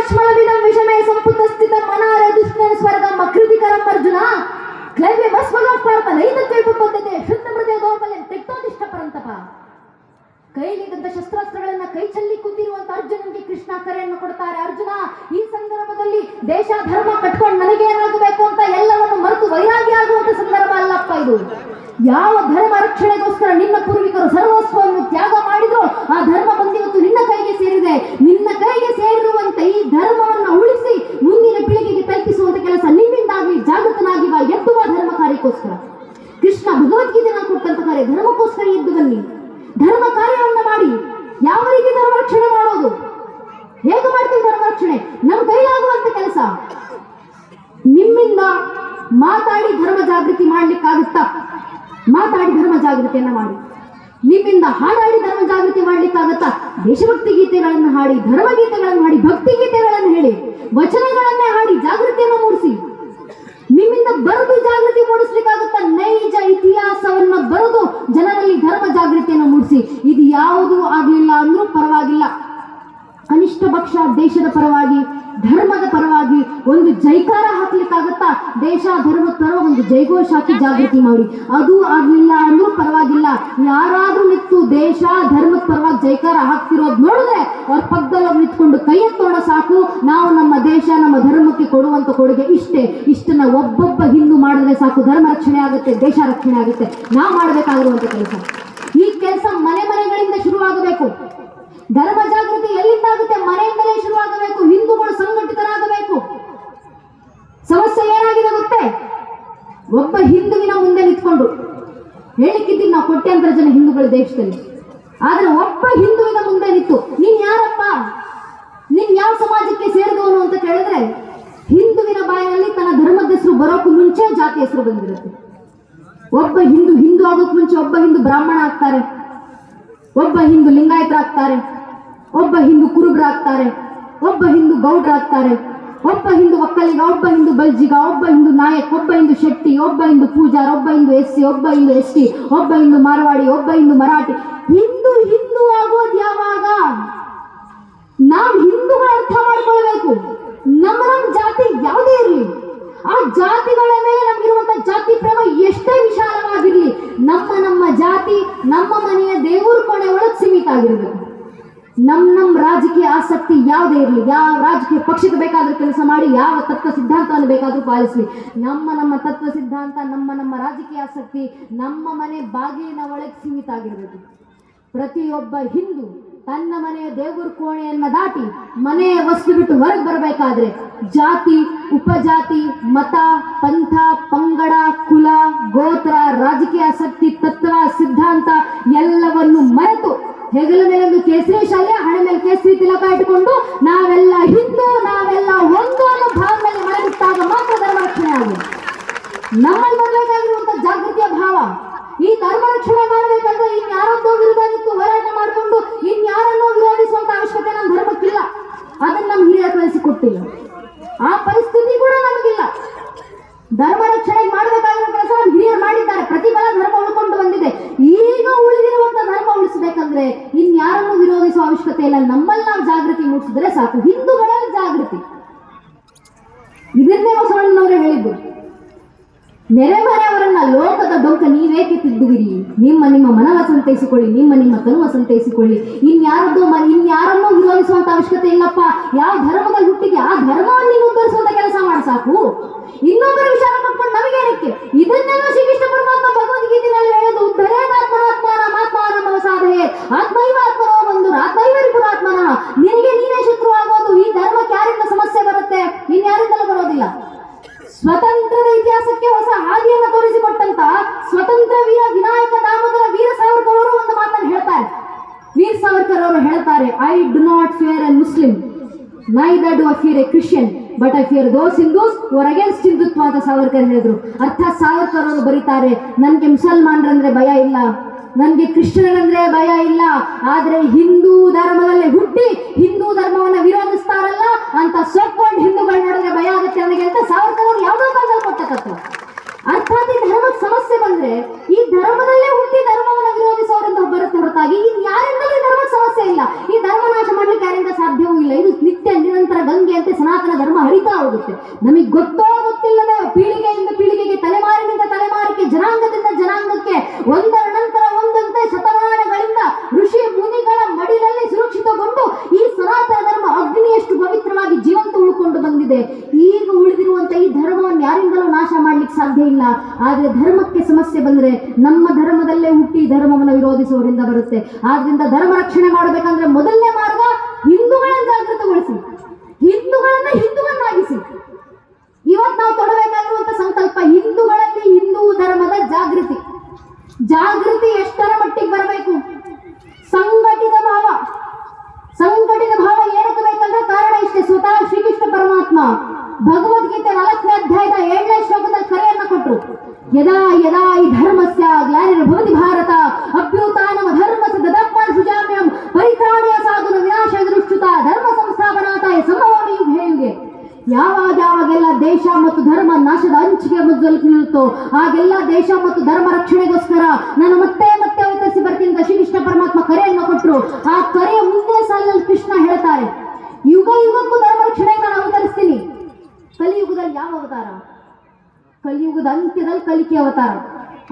ಶ್ಮಳವಿದಂ ವಿಷಮೇ ಸಂಪುತಸ್ಥಿತ ಮನಾರೆ ದುಷ್ಟನ ಸ್ವರ್ಗಂ ಅಕೃತಿಕರಂ ಅರ್ಜುನ ಕ್ಲೈವ್ಯ ಭಸ್ಮಗಂ ಪಾರ್ಥ ನೈತತ್ವೈಪ ಪದ್ಧತೆ ಶುದ್ಧ ಮೃದಯ ದೌರ್ಬಲ್ಯಂ ತೆಕ್ತೋದಿಷ್ಟ ಪರಂತಪ. ಕೈಲಿದ್ದಂತ ಶಸ್ತ್ರಾಸ್ತ್ರಗಳನ್ನ ಕೈ ಚೆಲ್ಲಿ ಕೂತಿರುವಂತ ಅರ್ಜುನನಿಗೆ ಕೃಷ್ಣ ಕರೆಯನ್ನು ಕೊಡ್ತಾರೆ. ಅರ್ಜುನ, ಈ ಸಂದರ್ಭದಲ್ಲಿ ದೇಶ ಧರ್ಮ ಕಟ್ಕೊಂಡು ನನಗೆ ಏನಾಗಬೇಕು ಅಂತ ಎಲ್ಲವನ್ನು ಮರೆತು ವೈರಾಗಿ ಆಗುವಂತ ಸಂದರ್ಭ ಅಲ್ಲಪ್ಪ ಇದು. ಯಾವ ಧರ್ಮ ರಕ್ಷಣೆಗೋಸ್ಕರ ನಿನ್ನ ಪೂರ್ವಿಕರು ಸರ್ವಸ್ವವನ್ನು ತ್ಯಾಗ ಮಾಡಿದ್ರು ಆ ಧರ್ಮ ಬಂದಿವತ್ತು ನಿನ್ನ ಕೈಗೆ ಸೇರಿದೆ. ನಿನ್ನ ಕೈಗೆ ಸೇರಿರುವಂತ ಈ ಧರ್ಮವನ್ನು ಉಳಿಸಿ ಮುಂದಿನ ಪೀಳಿಗೆಗೆ ತಲುಪಿಸುವಂತ ಕೆಲಸ ನಿನ್ನಿಂದಾಗಿ ಜಾಗೃತನಾಗಿ ಬಾ, ಎದ್ದುವ ಧರ್ಮ ಕಾರ್ಯಕ್ಕೋಸ್ಕರ. ಕೃಷ್ಣ ಭಗವದ್ಗೀತೆಯನ್ನು ಕೊಟ್ಟಂತ ಕಾರ್ಯ ಧರ್ಮಕ್ಕೋಸ್ಕರ ಎದ್ದು ಬನ್ನಿ, ಧರ್ಮ ಕಾರ್ಯವನ್ನ ಮಾಡಿ. ಯಾವ ರೀತಿ ಧರ್ಮ ರಕ್ಷಣೆ ಮಾಡೋದು, ಹೇಗೆ ಮಾಡ್ತೀವಿ ಧರ್ಮ ರಕ್ಷಣೆ? ನಮ್ಮ ಕೈಲಾಗುವಂತ ಕೆಲಸ. ನಿಮ್ಮಿಂದ ಮಾತಾಡಿ ಧರ್ಮ ಜಾಗೃತಿ ಮಾಡ್ಲಿಕ್ಕಾಗುತ್ತಾ? ಮಾತಾಡಿ ಧರ್ಮ ಜಾಗೃತಿಯನ್ನ ಮಾಡಿ. ನಿಮ್ಮಿಂದ ಹಾಡಾಡಿ ಧರ್ಮ ಜಾಗೃತಿ ಮಾಡ್ಲಿಕ್ಕಾಗತ್ತಾ? ದೇಶಭಕ್ತಿ ಗೀತೆಗಳನ್ನು ಹಾಡಿ, ಧರ್ಮ ಗೀತೆಗಳನ್ನು ಹಾಡಿ, ಭಕ್ತಿ ಗೀತೆಗಳನ್ನು ಹೇಳಿ, ವಚನಗಳನ್ನೇ ಹಾಡಿ ಜಾಗೃತಿಯನ್ನು ಮೂಡಿಸಿ. ನಿಮ್ಮಿಂದ ಬರೆದು ಜಾಗೃತಿ ಮೂಡಿಸ್ಲಿಕ್ಕಾಗುತ್ತಾ? ನೈಜ ಇತಿಹಾಸವನ್ನ ಬರೆದು ಜನರಲ್ಲಿ ಧರ್ಮ ಜಾಗೃತಿಯನ್ನು ಮೂಡಿಸಿ. ಇದು ಯಾವುದೂ ಆಗ್ಲಿಲ್ಲ ಅಂದ್ರೂ ಪರವಾಗಿಲ್ಲ, ಕನಿಷ್ಠ ಪಕ್ಷ ದೇಶದ ಪರವಾಗಿ, ಧರ್ಮದ ಪರವಾಗಿ ಒಂದು ಜೈಕಾರ ಹಾಕ್ಲಿಕ್ಕಾಗತ್ತಾ? ದೇಶ ಧರ್ಮದ ಪರ ಒಂದು ಜೈಘೋಷ ಹಾಕಿ ಜಾಗೃತಿ ಮಾಡಿ. ಅದು ಆಗ್ಲಿಲ್ಲ ಅಂದ್ರೂ ಪರವಾಗಿಲ್ಲ, ಯಾರಾದ್ರೂ ನಿಂತು ದೇಶ ಧರ್ಮದ ಪರವಾಗಿ ಜೈಕಾರ ಹಾಕ್ತಿರೋದು ನೋಡಿದ್ರೆ ಅವ್ರ ಪಕ್ಕದಲ್ಲಿ ನಿಂತ್ಕೊಂಡು ಕೈ ಎತ್ತೋಣ ಸಾಕು. ನಾವು ನಮ್ಮ ದೇಶ ನಮ್ಮ ಧರ್ಮಕ್ಕೆ ಕೊಡುವಂತ ಕೊಡುಗೆ ಇಷ್ಟೇ. ಇಷ್ಟನ್ನ ಒಬ್ಬೊಬ್ಬ ಹಿಂದೂ ಮಾಡಿದ್ರೆ ಸಾಕು, ಧರ್ಮ ರಕ್ಷಣೆ ಆಗುತ್ತೆ, ದೇಶ ರಕ್ಷಣೆ ಆಗುತ್ತೆ. ನಾವು ಮಾಡಬೇಕಾಗಿರುವಂತ ಕೆಲಸ. ಈ ಕೆಲಸ ಮನೆ ಮನೆಗಳಿಂದ ಶುರುವಾಗಬೇಕು. ಧರ್ಮ ಜಾಗೃತಿ ಎಲ್ಲಿಂದ ಆಗುತ್ತೆ? ಮನೆಯಿಂದಲೇ ಶುರುವಾಗಬೇಕು. ಹಿಂದೂಗಳು ಸಂಘಟಿತರಾಗಬೇಕು. ಸಮಸ್ಯೆ ಏನಾಗಿದೆ ಗೊತ್ತೇ? ಒಬ್ಬ ಹಿಂದುವಿನ ಮುಂದೆ ನಿಂತ್ಕೊಂಡು ಹೇಳಿಕ್ಕಿದ್ದೀವಿ ನಾವು ಕೋಟ್ಯಾಂತರ ಜನ ಹಿಂದೂಗಳ ದೇಶದಲ್ಲಿ, ಆದ್ರೆ ಒಬ್ಬ ಹಿಂದುವಿನ ಮುಂದೆ ನಿಂತು ನೀನ್ ಯಾರಪ್ಪ, ನೀನ್ ಯಾವ ಸಮಾಜಕ್ಕೆ ಸೇರಿದವನು ಅಂತ ಕೇಳಿದ್ರೆ ಹಿಂದುವಿನ ಬಾಯಿನಲ್ಲಿ ತನ್ನ ಧರ್ಮದ ಹೆಸರು ಬರೋಕ್ಕೂ ಮುಂಚೆ ಜಾತಿ ಹೆಸರು ಬಂದಿರುತ್ತೆ. ಒಬ್ಬ ಹಿಂದೂ ಆಗೋಕ್ ಮುಂಚೆ ಒಬ್ಬ ಹಿಂದೂ ಬ್ರಾಹ್ಮಣ ಆಗ್ತಾರೆ, ಒಬ್ಬ ಹಿಂದೂ ಲಿಂಗಾಯತರಾಗ್ತಾರೆ, ಒಬ್ಬ ಹಿಂದೂ ಕುರುಬರಾಗ್ತಾರೆ, ಒಬ್ಬ ಹಿಂದೂ ಗೌಡ್ರಾಗ್ತಾರೆ, ಒಬ್ಬ ಹಿಂದೂ ಒಕ್ಕಲಿಗ, ಒಬ್ಬ ಹಿಂದೂ ಬಲ್ಜಿಗ, ಒಬ್ಬ ಹಿಂದೂ ನಾಯಕ್, ಒಬ್ಬ ಹಿಂದೂ ಶೆಟ್ಟಿ, ಒಬ್ಬ ಹಿಂದೂ ಪೂಜಾರ್, ಒಬ್ಬ ಹಿಂದೂ SC, ಒಬ್ಬ ಹಿಂದೂ ST, ಒಬ್ಬ ಹಿಂದೂ ಮಾರವಾಡಿ, ಒಬ್ಬ ಹಿಂದೂ ಮರಾಠಿ. ಹಿಂದೂ ಆಗೋದು ಯಾವಾಗ? ನಾವು ಹಿಂದೂಗಳ ಅರ್ಥ ಮಾಡ್ಕೊಳ್ಬೇಕು. ನಮ್ಮ ಜಾತಿ ಯಾವುದೇ ಇರಲಿ, ಆ ಜಾತಿಗಳ ಮೇಲೆ ನಮ್ಗಿರುವಂತ ಜಾತಿ ಪ್ರೇಮ ಎಷ್ಟೇ ವಿಶಾಲವಾಗಿರ್ಲಿ, ನಮ್ಮ ಜಾತಿ ನಮ್ಮ ಮನೆಯ ದೇವ್ರ ಕೊನೆ ಒಳಗೆ ಸೀಮಿತ ಆಗಿರ್ಬೇಕು. ನಮ್ಮ ರಾಜಕೀಯ ಆಸಕ್ತಿ ಯಾವುದೇ ಇರಲಿ, ಯಾವ ರಾಜಕೀಯ ಪಕ್ಷಕ್ಕೆ ಬೇಕಾದ್ರೂ ಕೆಲಸ ಮಾಡಿ, ಯಾವ ತತ್ವ ಸಿದ್ಧಾಂತವನ್ನು ಬೇಕಾದ್ರೂ ಪಾಲಿಸಲಿ, ನಮ್ಮ ತತ್ವ ಸಿದ್ಧಾಂತ, ನಮ್ಮ ರಾಜಕೀಯ ಆಸಕ್ತಿ ನಮ್ಮ ಮನೆ ಬಾಗಿಲಿನ ಒಳಗೆ ಸೀಮಿತ ಆಗಿರಬೇಕು. ಪ್ರತಿಯೊಬ್ಬ ಹಿಂದೂ ತನ್ನ ಮನೆಯ ದೇವರ ಕೋಣೆಯನ್ನ ದಾಟಿ ಮನೆಯ ವಸ್ತು ಬಿಟ್ಟು ಹೊರಗೆ ಬರಬೇಕಾದ್ರೆ ಜಾತಿ, ಉಪಜಾತಿ, ಮತ, ಪಂಥ, ಪಂಗಡ, ಕುಲ, ಗೋತ್ರ, ರಾಜಕೀಯ ಆಸಕ್ತಿ, ತತ್ವ ಸಿದ್ಧಾಂತ ಎಲ್ಲವನ್ನು ಮರೆತು ಹೆಗಲ ಮೇಲೊಂದು ಕೇಸರಿ ಶಾಲೆ, ಹಣೆ ಮೇಲೆ ಕೇಸರಿ ತಿಲಕ ಇಟ್ಟುಕೊಂಡು ನಾವೆಲ್ಲ ಹಿಂದೂ, ನಾವೆಲ್ಲ ಒಂದು ಅನ್ನೋ ಭಾವನೆಯಲ್ಲಿ ಮಳೆಬಿಟ್ಟಾಗ ಮಾತ್ರ ಧರ್ಮ ರಕ್ಷಣೆ ಆಗಿದೆ. ನಮ್ಮಲ್ಲಿ ಬರಬೇಕಾಗಿರುವಂತ ಜಾಗೃತಿಯ ಭಾವ. ಈ ಧರ್ಮ ರಕ್ಷಣೆ ಮಾಡಬೇಕಂದ್ರೆ ಇನ್ಯಾರದ್ದೋ ವಿರುದ್ಧ ನಿಂತು ಹೋರಾಟ ಮಾಡಿಕೊಂಡು ಇನ್ಯಾರನ್ನೋ ವಿರೋಧಿಸುವಂತ ಅವಶ್ಯಕತೆ ನಮ್ಮ ಧರ್ಮಕ್ಕಿಲ್ಲ. ಅದನ್ನ ನಮ್ಮ ಹಿರಿಯರು ಕಳಿಸಿಕೊಟ್ಟಿಲ್ಲ, ಆ ಪರಿಸ್ಥಿತಿ ಕೂಡ ನಮಗಿಲ್ಲ. ಧರ್ಮ ರಕ್ಷಣೆ ಮಾಡಬೇಕಾಗಿರೋ ಕೆಲಸ ನಮ್ಮ ಹಿರಿಯರು ಮಾಡಿದ್ದಾರೆ. ಪ್ರತಿಫಲ ಧರ್ಮ ಉಳ್ಕೊಂಡು ಬಂದಿದೆ. ಈಗ ಉಳಿದಿರುವಂತ ಧರ್ಮ ಉಳಿಸಬೇಕಂದ್ರೆ ಇನ್ಯಾರನ್ನು ವಿರೋಧಿಸುವ ಅವಶ್ಯಕತೆ ಇಲ್ಲ. ನಮ್ಮಲ್ಲಿ ನಾವು ಜಾಗೃತಿ ಮೂಡಿಸಿದ್ರೆ ಸಾಕು. ಹಿಂದೂಗಳಲ್ಲಿ ಜಾಗೃತಿ. ಇದನ್ನೇ ಬಸವಣ್ಣನವರೇ ಹೇಳಿದ್ದು. ನೆರೆಮರೆಯವರನ್ನ ಲೋಕದ ಡೊಂಕ ನೀವೇಕೆ ತಿದ್ದುವಿರಿ, ನಿಮ್ಮ ಮನವ ಸಂತೈಸಿಕೊಳ್ಳಿ, ನಿಮ್ಮ ತನುವ ಸಂತೈಸಿಕೊಳ್ಳಿ. ಇನ್ಯಾರನ್ನೂ ವಿರೋಧಿಸುವಂತ ಅವಶ್ಯಕತೆ ಇಲ್ಲಪ್ಪ. ಯಾವ ಧರ್ಮದಲ್ಲಿ ಹುಟ್ಟಿಗೆ ಆ ಧರ್ಮವನ್ನು ನೀನು ಉದ್ಧರಿಸುವಂತ ಕೆಲಸ ಮಾಡಿ ಸಾಕು. ಇನ್ನೊಬ್ಬರ ವಿಚಾರ ಮಾಡ್ಕೊಂಡು ನಮಗೇನಕ್ಕೆ? ಇದನ್ನೆಲ್ಲ ಶ್ರೀಕೃಷ್ಣ ಪರಮಾತ್ಮ ಭಗವದ್ಗೀತೆಯಲ್ಲಿ ಹೇಳೋದು, ಉದ್ಧರೇದಾತ್ಮನಾತ್ಮಾನ ಮಾತ್ಮಾನಮ ಸಾಧಯೇ ಆತ್ಮೈವ ಆತ್ಮನೋ ಬಂಧು ಆತ್ಮೈವ ರಿಪುರಾತ್ಮನ. ನಿನಗೆ ನೀನೇ ಶತ್ರು ಆಗೋದು. ಈ ಧರ್ಮಕ್ಕೆ ಯಾರಿಂದ ಸಮಸ್ಯೆ ಬರುತ್ತೆ? ಇನ್ಯಾರಿಂದಲೂ ಬರೋದಿಲ್ಲ. ಸ್ವತಂತ್ರದ ಇತಿಹಾಸಕ್ಕೆ ಹೊಸ ಹಾದಿಯನ್ನು ತೋರಿಸಿಕೊಟ್ಟಂತ ಸ್ವತಂತ್ರ ವೀರ ವಿನಾಯಕ ದಾಮೋದರ ವೀರ ಸಾವರ್ಕರ್ ಅವರು ಒಂದು ಮಾತನ್ನು ಹೇಳ್ತಾರೆ. ವೀರ್ ಸಾವರ್ಕರ್ ಅವರು ಹೇಳ್ತಾರೆ, I do not fear A Muslim, neither do I fear A Christian, but I fear those Hindus who are against Hindutva ಅಂತ ಸಾವರ್ಕರ್ ಹೇಳಿದ್ರು. ಅರ್ಥಾತ್ ಸಾವರ್ಕರ್ ಅವರು ಬರೀತಾರೆ, ನನಗೆ ಮುಸಲ್ಮಾನರಂದ್ರೆ ಭಯ ಇಲ್ಲ, ನನಗೆ ಕ್ರಿಶ್ಚಿಯನರಂದ್ರೆ ಭಯ ಇಲ್ಲ, ಆದ್ರೆ ಹಿಂದೂ ಧರ್ಮದಲ್ಲಿ ಹುಟ್ಟಿ ಹಿಂದೂ ಧರ್ಮವನ್ನ ವಿರೋಧಿಸ್ತಾರಲ್ಲ ಅಂತ ಸೊಕ್ಕೊಂಡು ಹಿಂದೂಗಳು ನೋಡಿದ್ರೆ ಭಯ ಆಗುತ್ತೆ ನನಗೆ ಅಂತ ಸಾವರ್ಕರ್ ಅವರು ಯಾವುದೋ ಕಾಲದಲ್ಲಿ ಕೊಟ್ಟಕತ್ತು. ಅರ್ಥಾತ್ ಈ ಧರ್ಮದ ಸಮಸ್ಯೆ ಬಂದ್ರೆ ಈ ಧರ್ಮದಲ್ಲೇ ಹುಟ್ಟಿ ಧರ್ಮವನ್ನ ವಿರೋಧಿಸೋರಿಂದ ಬರುತ್ತೆ ಹೊರತಾಗಿ ಇನ್ಯಾರಿಂದಲೂ ಈ ಧರ್ಮದ ಸಮಸ್ಯೆ ಇಲ್ಲ. ಈ ಧರ್ಮ ನಾಶ ಮಾಡ್ಲಿಕ್ಕೆ ಯಾರಿಂದ ಸಾಧ್ಯವೂ ಇಲ್ಲ. ಇದು ನಿತ್ಯ ನಿರಂತರ ಗಂಗೆ ಹೋಗುತ್ತೆ. ನಮಗೆ ಗೊತ್ತೋ ಗೊತ್ತಿಲ್ಲದೆ ಪೀಳಿಗೆಯಿಂದ ಪೀಳಿಗೆಗೆ, ತಲೆಮಾರಿನಿಂದ ತಲೆಮಾರಿಗೆ, ಜನಾಂಗದಿಂದ ಜನಾಂಗಕ್ಕೆ ಒಂದರ ನಂತರ ಒಂದಂತೆ ಶತಮಾನಗಳಿಂದ ಋಷಿ ಮುನಿಗಳ ಮಡಿಲಲ್ಲಿ ಸುರಕ್ಷಿತಗೊಂಡು ಈ ಸನಾತನ ಧರ್ಮ ಅಗ್ನಿಯಷ್ಟು ಪವಿತ್ರವಾಗಿ ಜೀವಂತ ಉಳ್ಕೊಂಡು ಬಂದಿದೆ. ಈಗ ಉಳಿದಿರುವಂತ ಈ ಧರ್ಮವನ್ನು ಯಾರಿಂದಲೂ ನಾಶ ಮಾಡ್ಲಿಕ್ಕೆ ಸಾಧ್ಯ ಇಲ್ಲ. ಆದ್ರೆ ಧರ್ಮಕ್ಕೆ ಸಮಸ್ಯೆ ಬಂದ್ರೆ ನಮ್ಮ ಧರ್ಮದಲ್ಲೇ ಹುಟ್ಟಿ ಧರ್ಮವನ್ನು ವಿರೋಧಿಸುವವರಿಂದ ಬರುತ್ತೆ. ಆದ್ರಿಂದ ಧರ್ಮ ರಕ್ಷಣೆ ಮಾಡಬೇಕಂದ್ರೆ ಮೊದಲನೇ ಮಾರ್ಗ ಹಿಂದೂಗಳನ್ನು ಜಾಗೃತಗೊಳಿಸಿ, ಹಿಂದೂಗಳನ್ನ ಹಿಂದುವನ್ನಾಗಿಸಿ. ಇವತ್ತು ನಾವು ತೊಡಬೇಕಾಗಿರುವಂತ ಸಂಕಲ್ಪ ಹಿಂದೂಗಳಲ್ಲಿ ಹಿಂದೂ ಧರ್ಮದ ಜಾಗೃತಿ. ಜಾಗೃತಿ ಎಷ್ಟರ ಮಟ್ಟಿಗೆ ಬರಬೇಕು? ಸಂಘಟಿತ ಭಾವ. ಸಂಘಟಿತ ಭಾವ ಏನಕ್ಕೆ ಬೇಕಂದ್ರೆ ಕಾರಣ ಇಷ್ಟೇ. ಸ್ವತಃ ಶ್ರೀಕೃಷ್ಣ ಪರಮಾತ್ಮ ಭಗವದ್ಗೀತೆ 4ನೇ ಅಧ್ಯಾಯದ 7ನೇ ಶ್ಲೋಕದಲ್ಲಿ ಕರೆಯನ್ನ ಕೊಟ್ಟರು. ಯದಾ ಯದಾ ಈ ಧರ್ಮಸ್ಯ ಗ್ಲಾನಿರ್ಭವತಿ ಭಾರತ ಅಭ್ಯುತ್ಥಾನಂ ಧರ್ಮಸ್ಯ ತದಾತ್ಮಾನಂ ಸೃಜಾಮ್ಯಹಂ ಪರಿತ್ರಾಣಾಯ ಸಾಧುನ ವಿನಾಶಾಯ ದುಷ್ಕೃತಾ ಧರ್ಮ ಸಂಸ್ಥಾಪನಾರ್ಥಾಯ ಸಂಭವಾಮಿ ಯುಗೆ ಯುಗೆ. ಯಾವಾಗೆಲ್ಲ ದೇಶ ಮತ್ತು ಧರ್ಮ ನಾಶದ ಅಂಚಿಗೆ ಮುಗ್ಗಲ್ಪುತ್ತೋ ಆಗೆಲ್ಲ ದೇಶ ಮತ್ತು ಧರ್ಮ ರಕ್ಷಣೆಗೋಸ್ಕರ ನಾನು ಮತ್ತೆ ಮತ್ತೆ ಅವತರಿಸಿ ಬರ್ತೀನಿ ಅಂತ ಶ್ರೀಕೃಷ್ಣ ಪರಮಾತ್ಮ ಕರೆಯನ್ನು ಕೊಟ್ಟರು. ಆ ಕರೆಯ ಮುಂದೆ ಸಾಲಿನಲ್ಲಿ ಕೃಷ್ಣ ಹೇಳ್ತಾರೆ, ಯುಗ ಯುಗಕ್ಕೂ ಧರ್ಮ ರಕ್ಷಣೆಗೆ ನಾನು ಅವತರಿಸ್ತೀನಿ. ಕಲಿಯುಗದಲ್ಲಿ ಯಾವ ಅವತಾರ? ಕಲಿಯುಗದ ಅಂತ್ಯದಲ್ಲಿ ಕಲಿಕೆ ಅವತಾರ.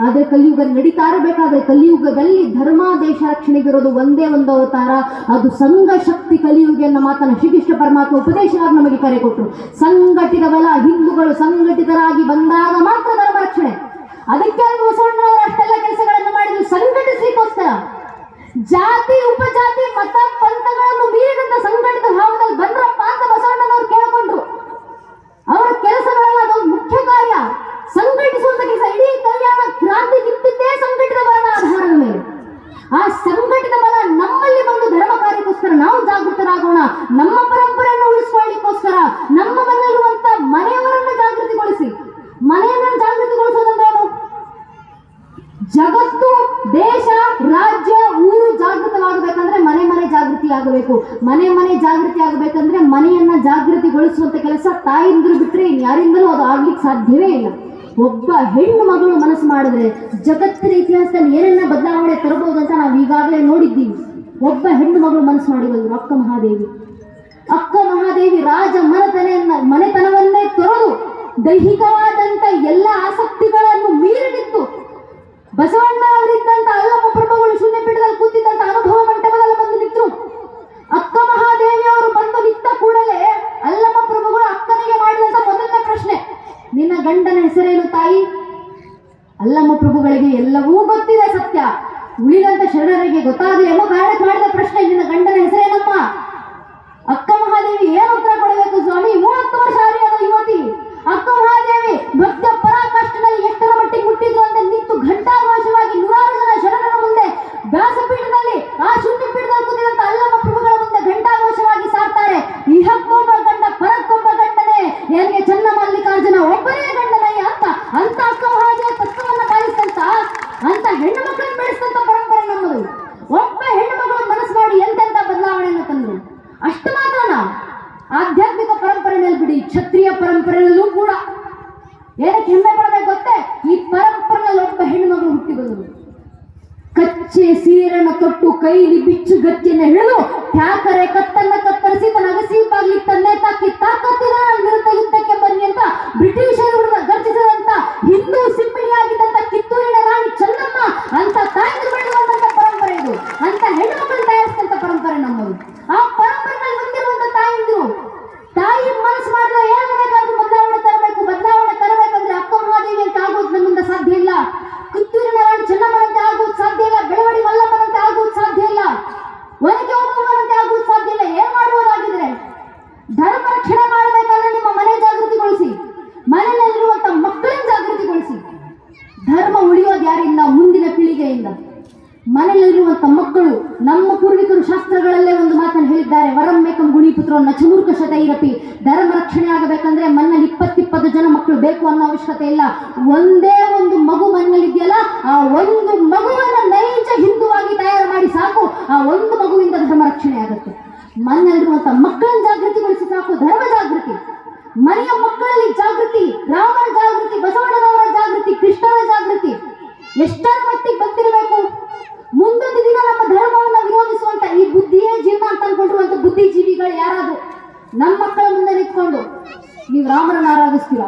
ಆದ್ರೆ ಕಲಿಯುಗ ನಡೀತಾ ಇರಬೇಕಾದ್ರೆ ಕಲಿಯುಗದಲ್ಲಿ ಧರ್ಮ ದೇಶ ರಕ್ಷಣೆಗಿರೋದು ಒಂದೇ ಒಂದು ಅವತಾರ, ಅದು ಸಂಘ ಶಕ್ತಿ ಕಲಿಯುಗ ಅನ್ನೋ ಮಾತನ್ನು ಶ್ರೀಕೃಷ್ಣ ಪರಮಾತ್ಮ ಉಪದೇಶವಾಗಿ ನಮಗೆ ಕರೆ ಕೊಟ್ಟರು. ಸಂಘಟಿತ ಬಲ, ಹಿಂದೂಗಳು ಸಂಘಟಿತರಾಗಿ ಬಂದಾಗ ಮಾತ್ರ ಧರ್ಮ ರಕ್ಷಣೆ. ಅದಕ್ಕೆ ಬಸವಣ್ಣನವರು ಅಷ್ಟೆಲ್ಲ ಕೆಲಸಗಳನ್ನು ಮಾಡಿದ್ರು ಸಂಘಟಿಸಲಿಕ್ಕೋಸ್ಕರ. ಜಾತಿ ಉಪಜಾತಿ ಮತ ಪಂಥಗಳನ್ನು ಮೀರಿದಂತ ಸಂಘಟಿತ ಭಾವದಲ್ಲಿ ಬಂದ್ರಪ್ಪ ಅಂತ ಬಸವಣ್ಣನವರು ಕೇಳಿಕೊಂಡ್ರು. ಅವರ ಕೆಲಸಗಳೆಲ್ಲ ಅದೊಂದು ಮುಖ್ಯ ಕಾರ್ಯ, ಸಂಘಟಿಸುವಂತ ಕೆಲಸ. ಇಡೀ ಕಲ್ಯಾಣ ಕ್ರಾಂತಿ ನಿಂತಿದ್ದೇ ಸಂಘಟಿತ ಬಲದ ಆಧಾರದ ಮೇಲೆ. ಆ ಸಂಘಟಿತ ಬಲ ನಮ್ಮಲ್ಲಿ ಬಂದು ಧರ್ಮ ಕಾರ್ಯಕ್ಕೋಸ್ಕರ ನಾವು ಜಾಗೃತರಾಗೋಣ. ನಮ್ಮ ಪರಂಪರೆಯನ್ನು ಉಳಿಸಿಕೊಳ್ಳಿಕ್ಕೋಸ್ಕರ ನಮ್ಮ ಮನೆಯಲ್ಲಿರುವಂತ ಮನೆಯವರನ್ನ ಜಾಗೃತಿಗೊಳಿಸಿ. ಮನೆಯನ್ನ ಜಾಗೃತಿಗೊಳಿಸೋದಂದ್ರೆ ಏನು? ಜಗತ್ತು, ದೇಶ, ರಾಜ್ಯ, ಊರು ಜಾಗೃತವಾಗಬೇಕಂದ್ರೆ ಮನೆ ಮನೆ ಜಾಗೃತಿ ಆಗಬೇಕು. ಮನೆ ಮನೆ ಜಾಗೃತಿ ಆಗಬೇಕಂದ್ರೆ ಮನೆಯನ್ನ ಜಾಗೃತಿಗೊಳಿಸುವಂತ ಕೆಲಸ ತಾಯಿಂದ್ರು ಬಿಟ್ರೆ ಇನ್ಯಾರಿಂದಲೂ ಅದು ಆಗ್ಲಿಕ್ಕೆ ಸಾಧ್ಯವೇ ಇಲ್ಲ. ಒಬ್ಬ ಹೆಣ್ಣು ಮಗಳು ಮನಸ್ಸು ಮಾಡಿದ್ರೆ ಜಗತ್ತಿನ ಇತಿಹಾಸದಲ್ಲಿ ಏನನ್ನ ಬದಲಾವಣೆ ತರಬಹುದು ಅಂತ ನಾವು ಈಗಾಗಲೇ ನೋಡಿದ್ದೀವಿ. ಒಬ್ಬ ಹೆಣ್ಣು ಮಗಳು ಮನಸ್ಸು ಮಾಡಿ ಬಂದ್ರು ಅಕ್ಕ ಮಹಾದೇವಿ. ಅಕ್ಕ ಮಹಾದೇವಿ ರಾಜ ಮನೆತನವನ್ನೇ ತೊರೆದು ದೈಹಿಕವಾದಂತ ಎಲ್ಲ ಆಸಕ್ತಿಗಳನ್ನು ಮೀರಿಗಿತ್ತು ಬಸವಣ್ಣವರಿದ್ದಂತ ಅಲ್ಲಮ್ಮ ಪ್ರಭುಗಳು ಶೂನ್ಯ ಪೀಠದಲ್ಲಿ ಕೂತಿದ್ದಂತ ಅನುಭವ ಮಂಟಪದಲ್ಲಿ ಬಂದು ನಿಂತರು. ಅಕ್ಕ ಮಹಾದೇವಿಯವರು ಬಂದು ನಿಂತ ಕೂಡಲೇ ಅಲ್ಲಮ್ಮ ಪ್ರಭುಗಳು ಅಕ್ಕನಿಗೆ ಮಾಡಿದಂತ ಮೊದಲನೇ ಪ್ರಶ್ನೆ, ನಿನ್ನ ಗಂಡನ ಹೆಸರೇನು ತಾಯಿ? ಅಲ್ಲಮ್ಮ ಪ್ರಭುಗಳಿಗೆ ಎಲ್ಲವೂ ಗೊತ್ತಿದೆ ಸತ್ಯ, ಉಳಿದಂತ ಶರಣರಿಗೆ ಗೊತ್ತಾಗಲಿ ಎಂಬ ಕಾರಣಕ್ಕೆ ಮಾಡಿದ ಪ್ರಶ್ನೆ, ನಿನ್ನ ಗಂಡನ ಹೆಸರೇನಮ್ಮ? ಅಕ್ಕ ಮಹಾದೇವಿ ಏನು ಉತ್ತರ ಕೊಡಬೇಕು ಸ್ವಾಮಿ? 30 ವರ್ಷ ಹರಿಯದ ಯುವತಿ ಅಕ್ಕ ಮಹಾದೇವಿ ಭಕ್ತ ಪರಾಕಾಷ್ಠನಲ್ಲಿ ಎಷ್ಟರ ಮಟ್ಟಿಗೆ ಮುಟ್ಟಿದ್ರು ಅಂತ ನಿಂತು ಘಂಟಾಘೋಷವಾಗಿ 100 ಜನ ಶರಣರ ಮುಂದೆ ವ್ಯಾಸಪೀಠದಲ್ಲಿ ಆ ಶೂನ್ಯ ಪೀಠದಲ್ಲಿ ಕೂತಿದಂತ ಅಲ್ಲಮ್ಮ ಪ್ರಭುಗಳ ಮುಂದೆ ಘಂಟಾಘೋಷವಾಗಿ ಸಾರ್ತಾರೆ, ಇಹಕ್ಕೊಬ್ಬ ಗಂಡ ಪರಕ್ಕೊಬ್ಬ ಗಂಡನೇ, ನನಗೆ ಚನ್ನ ಮಲ್ಲಿಕಾರ್ಜುನ ಒಬ್ಬನೇ ಗಂಡನಯ್ಯ ಅಂತ. ಅಂತ ಅಕ್ಕ ಮಹಾದೇವಿ ತತ್ವವನ್ನ ಪಾಲಿಸಿದಂತ ಅಂತ ಹೆಣ್ಣು ಮಕ್ಕಳನ್ನು ಬೆಳೆಸಿದಂತ ಪರಂಪರೆ ನಮ್ಮದು. ಒಬ್ಬ ಹೆಣ್ಣು ಮಗಳು ಮನಸ್ಸು ಮಾಡಿ ಎಂತೆಂತ ಬದಲಾವಣೆಯನ್ನು ತಂದ್ರು. ಅಷ್ಟು ಮಾತ್ರನಾ? ಆಧ್ಯಾತ್ಮಿಕ ಪರಂಪರೆಯಲ್ಲಿ ಬಿಡಿ, ಕ್ಷತ್ರಿಯ ಪರಂಪರೆಯಲ್ಲೂ ಕೂಡ ಏನಕ್ಕೆ ಹೆಮ್ಮೆ ಪಡಬೇಕು ಗೊತ್ತೇ? ಈ ಪರಂಪರೆಯಲ್ಲಿ ಒಬ್ಬ ಹೆಣ್ಣು ಮಗಳು ಹುಟ್ಟಿ ಬಂದರು. ಕಚ್ಚೆ ಸೀರೆಯನ್ನು ತೊಟ್ಟು ಕೈಲಿ ಬಿಚ್ಚು ಗತ್ತಿಯನ್ನು ಹಿಡಿದು ಠ್ಯಾಕರೆ ಕತ್ತನ್ನ ಕತ್ತರಿಸಿ ತನ್ನ ಅಗಸಿ ಬಾಗ್ಲಿ ತನ್ನೇ ತಾಕಿ ತಾಕತ್ತಿನ ವಿರುದ್ಧ ಯುದ್ಧಕ್ಕೆ ಬನ್ನಿ ಅಂತ ಬ್ರಿಟಿಷರು ಗರ್ಜಿಸಿದಂತ ಹಿಂದೂ ಸಿಂಹಿಣಿಯಾಗಿದ್ದಂತ ಕಿತ್ತೂರಿನ ರಾಣಿ ಚೆನ್ನಮ್ಮ ಅಂತ ತಾಯಿ ಬೆಳೆಯುವಂತ ಪರಂಪರೆ ಇದು. ಅಂತ ಹೆಣ್ಣು ಮಕ್ಕಳು ತಯಾರಿಸಿದಂತ ಪರಂಪರೆ ನಮ್ಮದು. ಆ ಪರಂಪರೆಯಲ್ಲಿ ಬಂದಿರುವಂತ ತಾಯಿ ಮನಸ್ಸು ಮಾಡಿದ್ರೆ ಏನು ಬೇಕಾದ್ರೂ ಬದಲಾವಣೆ ತರಬೇಕು. ಬದಲಾವಣೆ ತರಬೇಕಂದ್ರೆ ಅಕ್ಕ ಮಹಾದೇವಿ ಅಂತ ಆಗೋದು ನಮ್ಮಿಂದ ಸಾಧ್ಯ ಇಲ್ಲ, ಕಿತ್ತೂರಿನ ರಾಣಿ ಚೆನ್ನಮ್ಮನಂತೆ ಆಗೋದು ಸಾಧ್ಯ ಇಲ್ಲ, ಬೆಳವಡಿ ಮಲ್ಲಮ್ಮನಂತೆ ಆಗೋದು ಸಾಧ್ಯ ಇಲ್ಲ, ಒನಕೆ ಓಬವ್ವನಂತೆ ಆಗೋದು ಸಾಧ್ಯ ಇಲ್ಲ. ಏನ್ ಮಾಡುವುದಾಗಿದ್ರೆ ಧರ್ಮ ರಕ್ಷಣೆ ಮಾಡಬೇಕಾದ್ರೆ ನಿಮ್ಮ ಮನೆ ಜಾಗೃತಿಗೊಳಿಸಿ, ಮನೆಯಲ್ಲಿರುವಂತ ಮಕ್ಕಳನ್ನ ಜಾಗೃತಿಗೊಳಿಸಿ. ಧರ್ಮ ಉಳಿಯೋದು ಯಾರಿಂದ? ಮುಂದಿನ ಪೀಳಿಗೆಯಿಂದ. ಮನೆಯಲ್ಲಿರುವಂತ ಮಕ್ಕಳು, ನಮ್ಮ ಪೂರ್ವಿಕರು ಶಾಸ್ತ್ರಗಳಲ್ಲೇ ಒಂದು ಮಾತನ್ನು ಹೇಳಿದ್ದಾರೆ, ವರಮ್ಮೇಕಂ ಗುಣಿಪುತ್ರ ನಚಮೂರ್ಖ ಶತೈರಪಿ. ಧರ್ಮ ರಕ್ಷಣೆ ಆಗಬೇಕಂದ್ರೆ ಮನೆಯಲ್ಲಿ 20 ಜನ ಮಕ್ಕಳು ಬೇಕು ಅನ್ನೋ ಅವಶ್ಯಕತೆ ಇಲ್ಲ. ಒಂದೇ ಒಂದು ಮಗು ಮನೆಯಲ್ಲಿ ಇದೆಯಲ್ಲ, ಆ ಒಂದು ಮಗುವನ್ನ ನೈಜ ಹಿಂದುವಾಗಿ ತಯಾರು ಮಾಡಿ ಸಾಕು. ಆ ಒಂದು ಮಗುವಿಂದ ಧರ್ಮ ರಕ್ಷಣೆ ಆಗುತ್ತೆ. ಮನೆಯಲ್ಲಿರುವಂತ ಮಕ್ಕಳನ್ನ ಜಾಗೃತಿಗೊಳಿಸಿ ಸಾಕು. ಧರ್ಮ ಜಾಗೃತಿ, ಮನೆಯ ಮಕ್ಕಳಲ್ಲಿ ಜಾಗೃತಿ, ರಾಮನ ಜಾಗೃತಿ, ಬಸವಣ್ಣನವರ ಜಾಗೃತಿ, ಕೃಷ್ಣನ ಜಾಗೃತಿ ಎಷ್ಟರ ಮಟ್ಟಿಗೆ ಬಂದಿರಬೇಕು. ಮುಂದೊಂದು ದಿನ ನಮ್ಮ ಧರ್ಮವನ್ನು ವಿರೋಧಿಸುವಂತ ಈ ಬುದ್ಧಿಯೇ ಜೀವನ ಅಂತ ಅನ್ಕೊಂಡಿರುವಂತ ಬುದ್ಧಿಜೀವಿಗಳು ಯಾರಾದ್ರು ನಮ್ಮ ಮಕ್ಕಳ ಮುಂದೆ ನಿಂತ್ಕೊಂಡು ನೀವು ರಾಮನನ್ನ ಆರಾಧಿಸ್ತೀರಾ?